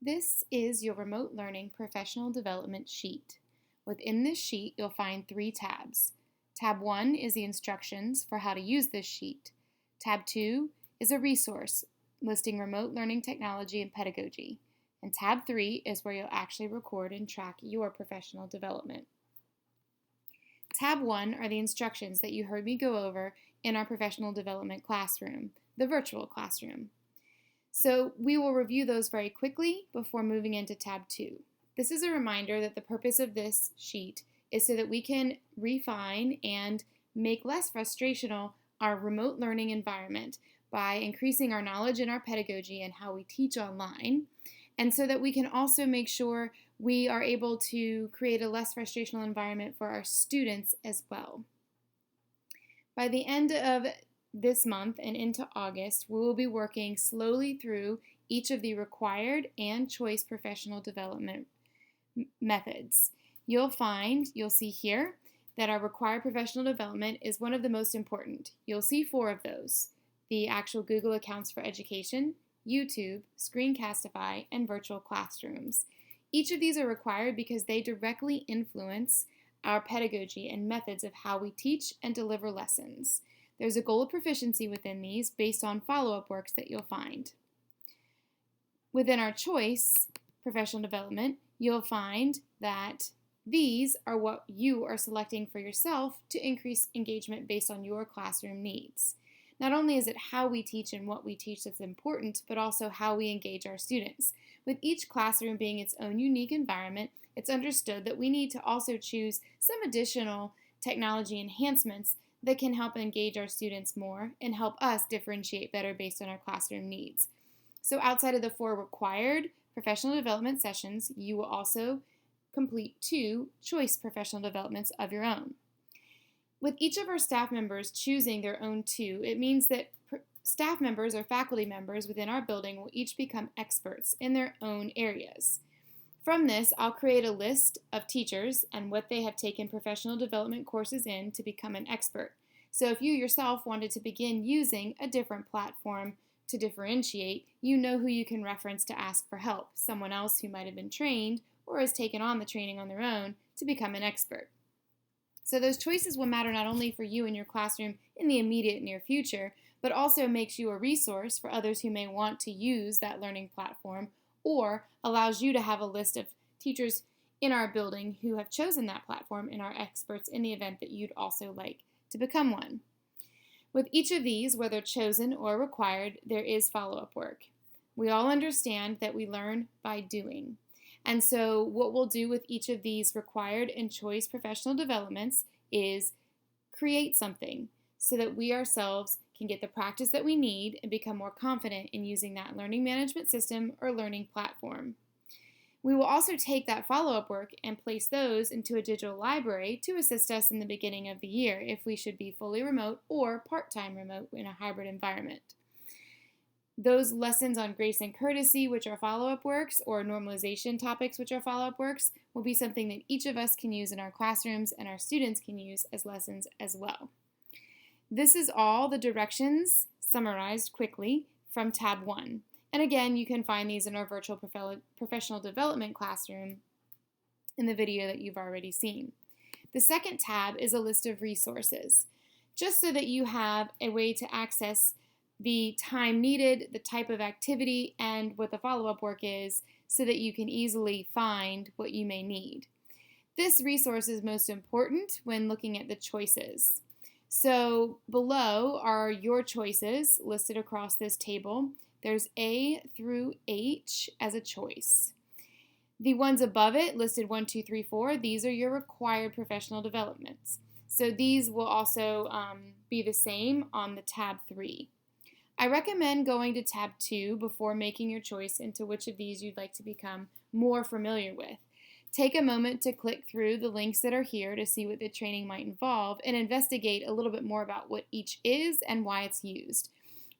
This is your remote learning professional development sheet. Within this sheet, you'll find three tabs. Tab 1 is the instructions for how to use this sheet. Tab 2 is a resource listing remote learning technology and pedagogy. And tab 3 is where you'll actually record and track your professional development. Tab 1 are the instructions that you heard me go over in our professional development classroom, the virtual classroom. So we will review those very quickly before moving into tab 2. This is a reminder that the purpose of this sheet is so that we can refine and make less frustrational our remote learning environment by increasing our knowledge in our pedagogy and how we teach online, and so that we can also make sure we are able to create a less frustrational environment for our students as well. By the end of this month and into August, we will be working slowly through each of the required and choice professional development methods. You'll see here that our required professional development is one of the most important. You'll see 4 of those: the actual Google Accounts for Education, YouTube, Screencastify, and virtual classrooms. Each of these are required because they directly influence our pedagogy and methods of how we teach and deliver lessons. There's a goal of proficiency within these based on follow-up works that you'll find. Within our choice professional development, you'll find that these are what you are selecting for yourself to increase engagement based on your classroom needs. Not only is it how we teach and what we teach that's important, but also how we engage our students. With each classroom being its own unique environment, it's understood that we need to also choose some additional technology enhancements that can help engage our students more and help us differentiate better based on our classroom needs. So outside of the 4 required professional development sessions, you will also complete 2 choice professional developments of your own. With each of our staff members choosing their own 2, it means that staff members or faculty members within our building will each become experts in their own areas. From this, I'll create a list of teachers and what they have taken professional development courses in to become an expert. So if you yourself wanted to begin using a different platform to differentiate, you know who you can reference to ask for help, someone else who might have been trained or has taken on the training on their own to become an expert. So those choices will matter not only for you and your classroom in the immediate near future, but also makes you a resource for others who may want to use that learning platform, or allows you to have a list of teachers in our building who have chosen that platform and are experts in the event that you'd also like to become one. With each of these, whether chosen or required, there is follow-up work. We all understand that we learn by doing. And so what we'll do with each of these required and choice professional developments is create something so that we ourselves can get the practice that we need and become more confident in using that learning management system or learning platform. We will also take that follow-up work and place those into a digital library to assist us in the beginning of the year if we should be fully remote or part-time remote in a hybrid environment. Those lessons on grace and courtesy, which are follow-up works, or normalization topics, which are follow-up works, will be something that each of us can use in our classrooms and our students can use as lessons as well. This is all the directions summarized quickly from tab 1. And again, you can find these in our virtual professional development classroom in the video that you've already seen. The second tab is a list of resources, just so that you have a way to access the time needed, the type of activity, and what the follow-up work is, so that you can easily find what you may need. This resource is most important when looking at the choices. So below are your choices listed across this table. There's A through H as a choice. The ones above it, listed 1, 2, 3, 4, these are your required professional developments. So these will also be the same on the tab 3. I recommend going to tab 2 before making your choice into which of these you'd like to become more familiar with. Take a moment to click through the links that are here to see what the training might involve and investigate a little bit more about what each is and why it's used.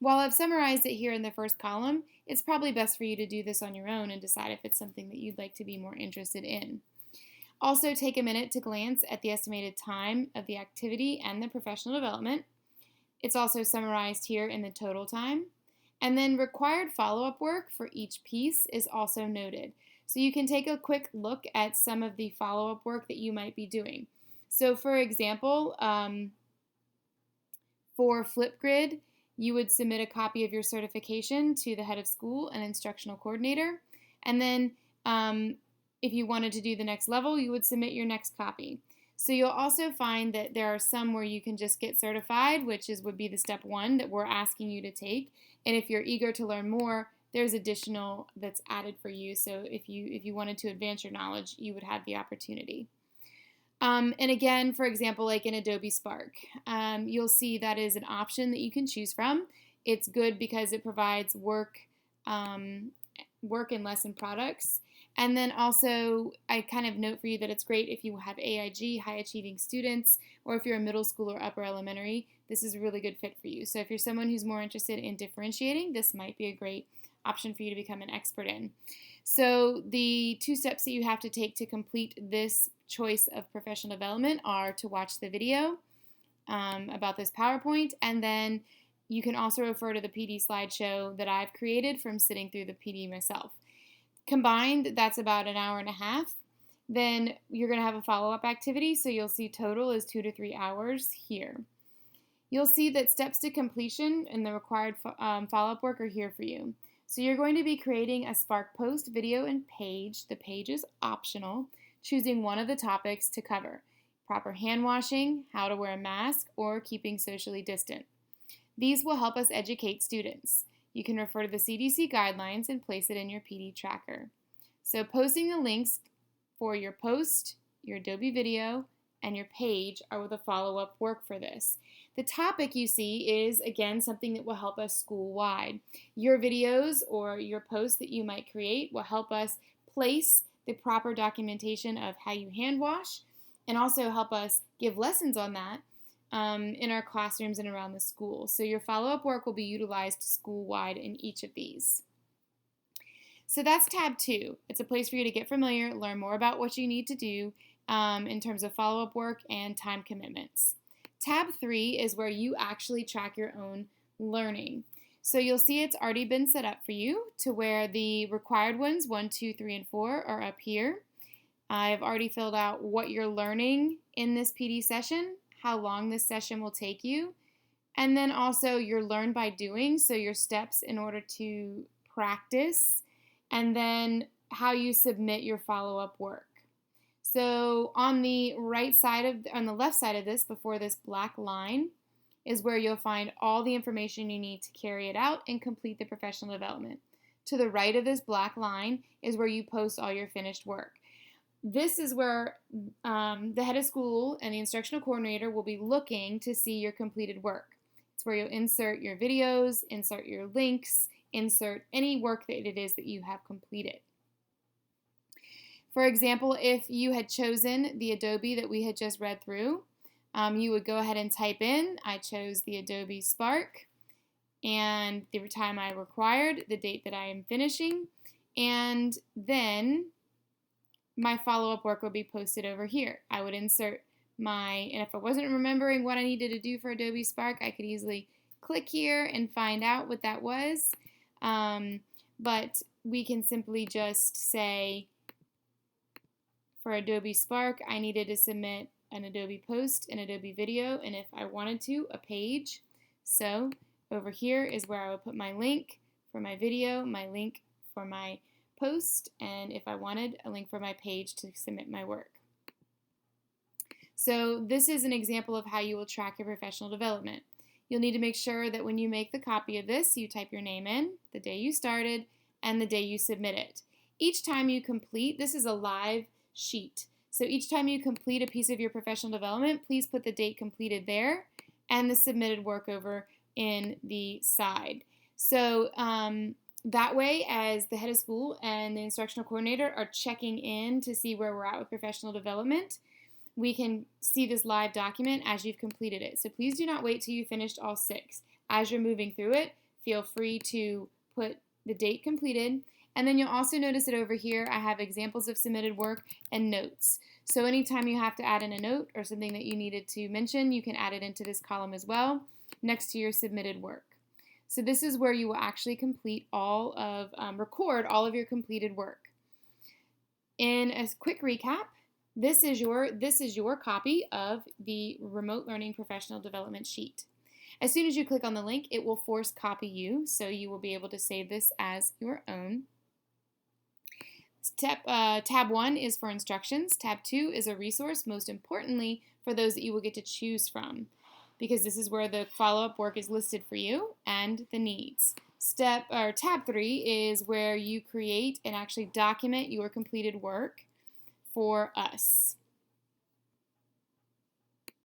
While I've summarized it here in the first column, it's probably best for you to do this on your own and decide if it's something that you'd like to be more interested in. Also, take a minute to glance at the estimated time of the activity and the professional development. It's also summarized here in the total time. And then required follow-up work for each piece is also noted. So you can take a quick look at some of the follow-up work that you might be doing. So for example, for Flipgrid, you would submit a copy of your certification to the head of school and instructional coordinator. And then if you wanted to do the next level, you would submit your next copy. So you'll also find that there are some where you can just get certified, which would be the step 1 that we're asking you to take. And if you're eager to learn more, there's additional that's added for you. So if you wanted to advance your knowledge, you would have the opportunity. And again, for example, like in Adobe Spark, you'll see that is an option that you can choose from. It's good because it provides work and lesson products. And then also, I kind of note for you that it's great if you have AIG, high achieving students, or if you're a middle school or upper elementary, this is a really good fit for you. So if you're someone who's more interested in differentiating, this might be a great option for you to become an expert in. So the 2 steps that you have to take to complete this choice of professional development are to watch the video about this PowerPoint, and then you can also refer to the PD slideshow that I've created from sitting through the PD myself. Combined, that's about an hour and a half. Then you're going to have a follow-up activity, so you'll see total is 2 to 3 hours here. You'll see that steps to completion and the required follow-up work are here for you. So you're going to be creating a Spark post, video, and page. The page is optional, choosing one of the topics to cover: proper hand washing, how to wear a mask, or keeping socially distant. These will help us educate students. You can refer to the CDC guidelines and place it in your PD tracker. So posting the links for your post, your Adobe video, and your page are with a follow-up work for this. The topic you see is, again, something that will help us school-wide. Your videos or your posts that you might create will help us place the proper documentation of how you hand wash, and also help us give lessons on that in our classrooms and around the school. So your follow-up work will be utilized school-wide in each of these. So that's tab 2. It's a place for you to get familiar, learn more about what you need to do in terms of follow-up work and time commitments. Tab 3 is where you actually track your own learning. So you'll see it's already been set up for you to where the required ones, 1, 2, 3, and 4, are up here. I've already filled out what you're learning in this PD session, how long this session will take you, and then also your learn by doing, so your steps in order to practice, and then how you submit your follow-up work. So on the left side of this, before this black line, is where you'll find all the information you need to carry it out and complete the professional development. To the right of this black line is where you post all your finished work. This is where the head of school and the instructional coordinator will be looking to see your completed work. It's where you'll insert your videos, insert your links, insert any work that it is that you have completed. For example, if you had chosen the Adobe that we had just read through, you would go ahead and type in, I chose the Adobe Spark, and the time I required, the date that I am finishing, and then my follow-up work will be posted over here. I would insert and if I wasn't remembering what I needed to do for Adobe Spark, I could easily click here and find out what that was. But we can simply just say, for Adobe Spark, I needed to submit an Adobe post, an Adobe video, and if I wanted to, a page. So over here is where I would put my link for my video, my link for my post, and if I wanted, a link for my page to submit my work. So this is an example of how you will track your professional development. You'll need to make sure that when you make the copy of this, you type your name in, the day you started, and the day you submit it. Each time you complete, this is a live sheet. So each time you complete a piece of your professional development, please put the date completed there and the submitted work over in the side. So that way, as the head of school and the instructional coordinator are checking in to see where we're at with professional development, we can see this live document as you've completed it. So please do not wait till you finished all 6. As you're moving through it, feel free to put the date completed. And then you'll also notice that over here I have examples of submitted work and notes. So anytime you have to add in a note or something that you needed to mention, you can add it into this column as well, next to your submitted work. So this is where you will actually record all of your completed work. In a quick recap, this is your copy of the Remote Learning Professional Development Sheet. As soon as you click on the link, it will force copy you, so you will be able to save this as your own. Tab 1 is for instructions. Tab 2 is a resource, most importantly, for those that you will get to choose from, because this is where the follow-up work is listed for you and the needs. Tab 3 is where you create and actually document your completed work for us.